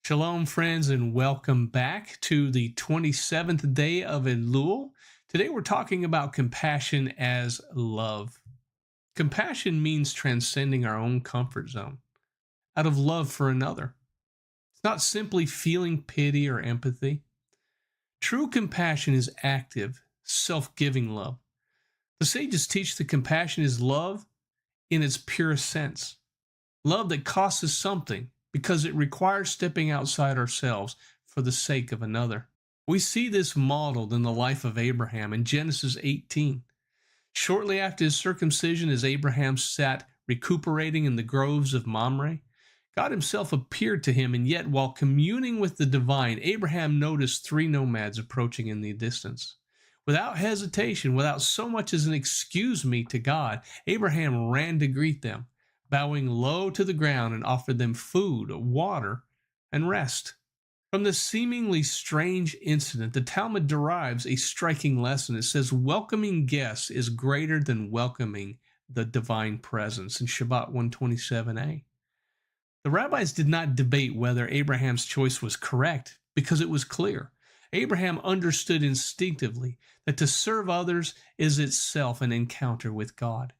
Shalom, friends, and welcome back to the 27th day of Elul. Today we're talking about compassion as love. Compassion means transcending our own comfort zone out of love for another. It's not simply feeling pity or empathy. True compassion is active, self-giving love. The sages teach that compassion is love in its purest sense. Love that costs us something, because it requires stepping outside ourselves for the sake of another. We see this modeled in the life of Abraham in Genesis 18. Shortly after his circumcision, as Abraham sat recuperating in the groves of Mamre, God himself appeared to him, and yet while communing with the divine, Abraham noticed three nomads approaching in the distance. Without hesitation, without so much as an "excuse me" to God, Abraham ran to greet them, bowing low to the ground, and offered them food, water, and rest. From this seemingly strange incident, the Talmud derives a striking lesson. It says, welcoming guests is greater than welcoming the divine presence in Shabbat 127a. The rabbis did not debate whether Abraham's choice was correct because it was clear. Abraham understood instinctively that to serve others is itself an encounter with God.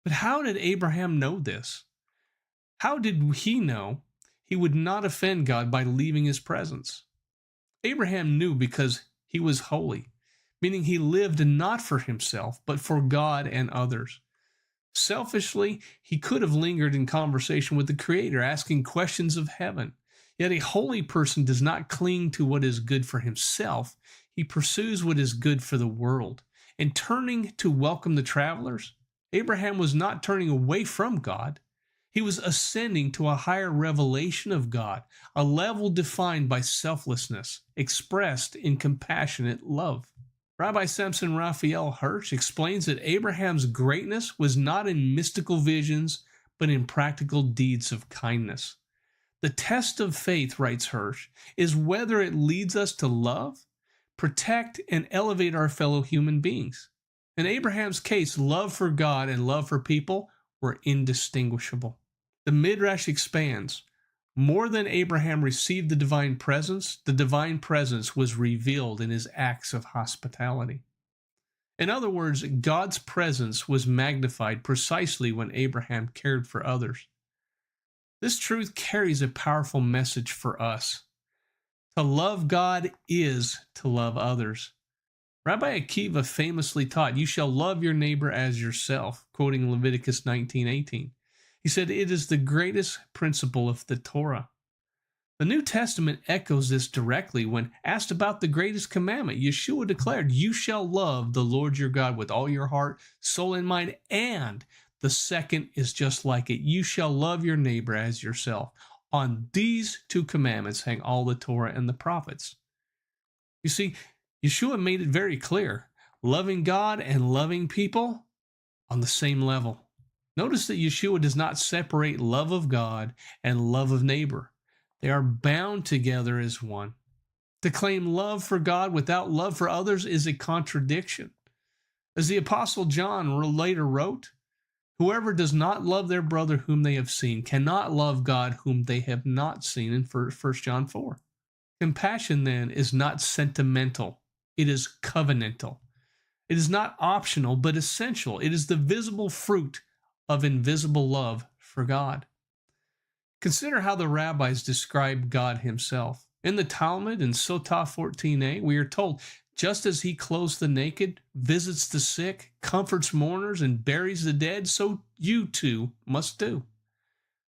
But how did Abraham know this? How did he know he would not offend God by leaving his presence? Abraham knew because he was holy, meaning he lived not for himself, but for God and others. Selfishly, he could have lingered in conversation with the Creator, asking questions of heaven. Yet a holy person does not cling to what is good for himself. He pursues what is good for the world. And turning to welcome the travelers, Abraham was not turning away from God. He was ascending to a higher revelation of God, a level defined by selflessness, expressed in compassionate love. Rabbi Samson Raphael Hirsch explains that Abraham's greatness was not in mystical visions, but in practical deeds of kindness. The test of faith, writes Hirsch, is whether it leads us to love, protect, and elevate our fellow human beings. In Abraham's case, love for God and love for people were indistinguishable. The Midrash expands, more than Abraham received the divine presence was revealed in his acts of hospitality. In other words, God's presence was magnified precisely when Abraham cared for others. This truth carries a powerful message for us. To love God is to love others. Rabbi Akiva famously taught, "You shall love your neighbor as yourself," quoting Leviticus 19:18. He said, "It is the greatest principle of the Torah." The New Testament echoes this directly when asked about the greatest commandment. Yeshua declared, "You shall love the Lord your God with all your heart, soul, and mind," and the second is just like it. "You shall love your neighbor as yourself." On these two commandments hang all the Torah and the prophets. You see, Yeshua made it very clear, loving God and loving people on the same level. Notice that Yeshua does not separate love of God and love of neighbor. They are bound together as one. To claim love for God without love for others is a contradiction. As the Apostle John later wrote, "Whoever does not love their brother whom they have seen cannot love God whom they have not seen," in 1 John 4. Compassion, then, is not sentimental. It is covenantal. It is not optional, but essential. It is the visible fruit of invisible love for God. Consider how the rabbis describe God himself. In the Talmud, in Sotah 14a, we are told, "Just as he clothes the naked, visits the sick, comforts mourners, and buries the dead, so you too must do."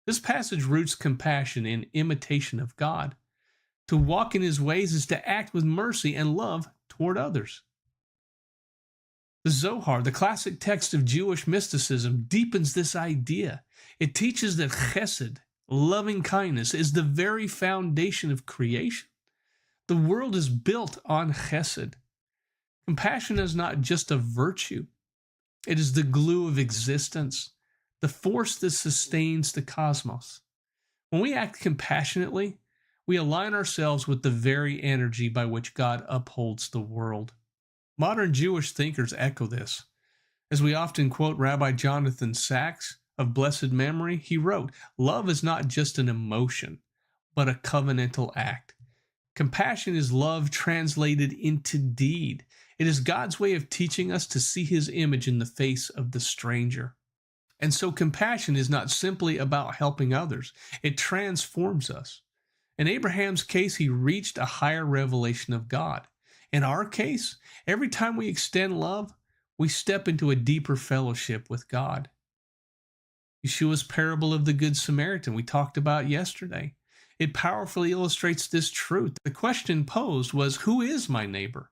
This passage roots compassion in imitation of God. To walk in his ways is to act with mercy and love toward others. The Zohar, the classic text of Jewish mysticism, deepens this idea. It teaches that chesed, loving kindness, is the very foundation of creation. The world is built on chesed. Compassion is not just a virtue. It is the glue of existence, the force that sustains the cosmos. When we act compassionately, we align ourselves with the very energy by which God upholds the world. Modern Jewish thinkers echo this. As we often quote Rabbi Jonathan Sacks of blessed memory, he wrote, "Love is not just an emotion. but a covenantal act. Compassion is love translated into deed. It is God's way of teaching us to see His image in the face of the stranger. And so compassion is not simply about helping others. It transforms us. In Abraham's case, he reached a higher revelation of God. In our case, every time we extend love, we step into a deeper fellowship with God. Yeshua's parable of the Good Samaritan we talked about yesterday. It powerfully illustrates this truth. The question posed was, who is my neighbor?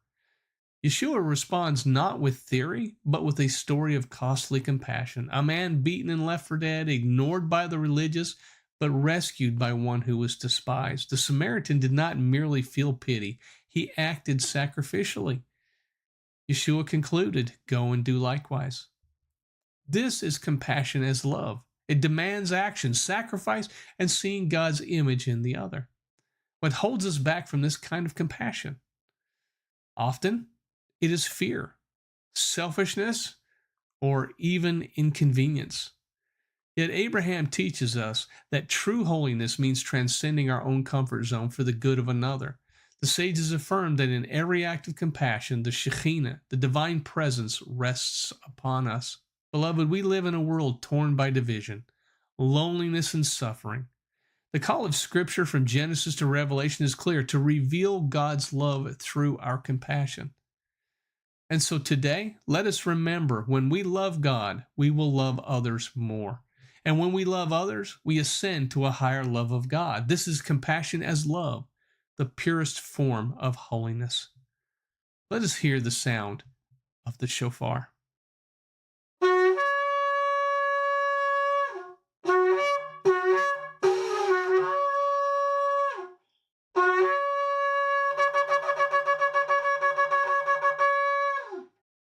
Yeshua responds not with theory, but with a story of costly compassion. A man beaten and left for dead, ignored by the religious, but rescued by one who was despised. The Samaritan did not merely feel pity, he acted sacrificially. Yeshua concluded, "Go and do likewise." This is compassion as love. It demands action, sacrifice, and seeing God's image in the other. What holds us back from this kind of compassion? Often, it is fear, selfishness, or even inconvenience. Yet Abraham teaches us that true holiness means transcending our own comfort zone for the good of another. The sages affirm that in every act of compassion, the Shekhinah, the divine presence, rests upon us. Beloved, we live in a world torn by division, loneliness, and suffering. The call of Scripture from Genesis to Revelation is clear: to reveal God's love through our compassion. And so today, let us remember, when we love God, we will love others more. And when we love others, we ascend to a higher love of God. This is compassion as love, the purest form of holiness. Let us hear the sound of the shofar.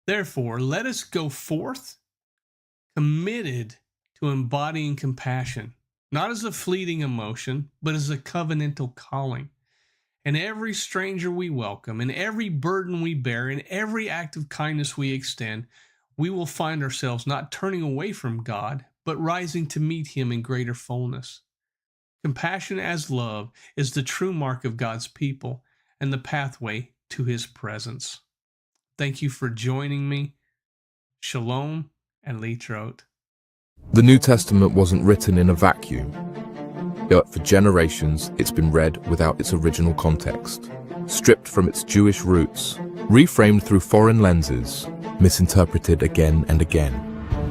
Therefore, let us go forth committed to embodying compassion, not as a fleeting emotion, but as a covenantal calling. In every stranger we welcome, in every burden we bear, in every act of kindness we extend, we will find ourselves not turning away from God, but rising to meet Him in greater fullness. Compassion as love is the true mark of God's people and the pathway to His presence. Thank you for joining me. Shalom and Litrot. The New Testament wasn't written in a vacuum, yet for generations it's been read without its original context, stripped from its Jewish roots, reframed through foreign lenses, misinterpreted again and again.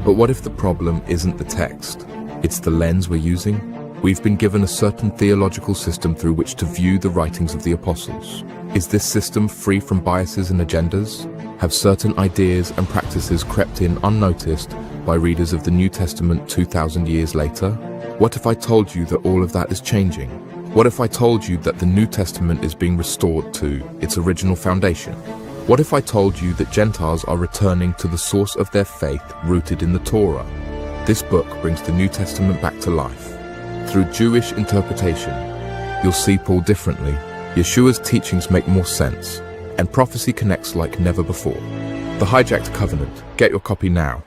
But what if the problem isn't the text? It's the lens we're using? We've been given a certain theological system through which to view the writings of the apostles. Is this system free from biases and agendas? Have certain ideas and practices crept in unnoticed by readers of the New Testament 2,000 years later? What if I told you that all of that is changing? What if I told you that the New Testament is being restored to its original foundation? What if I told you that Gentiles are returning to the source of their faith rooted in the Torah? This book brings the New Testament back to life. Through Jewish interpretation, you'll see Paul differently. Yeshua's teachings make more sense, and prophecy connects like never before. The Hijacked Covenant. Get your copy now.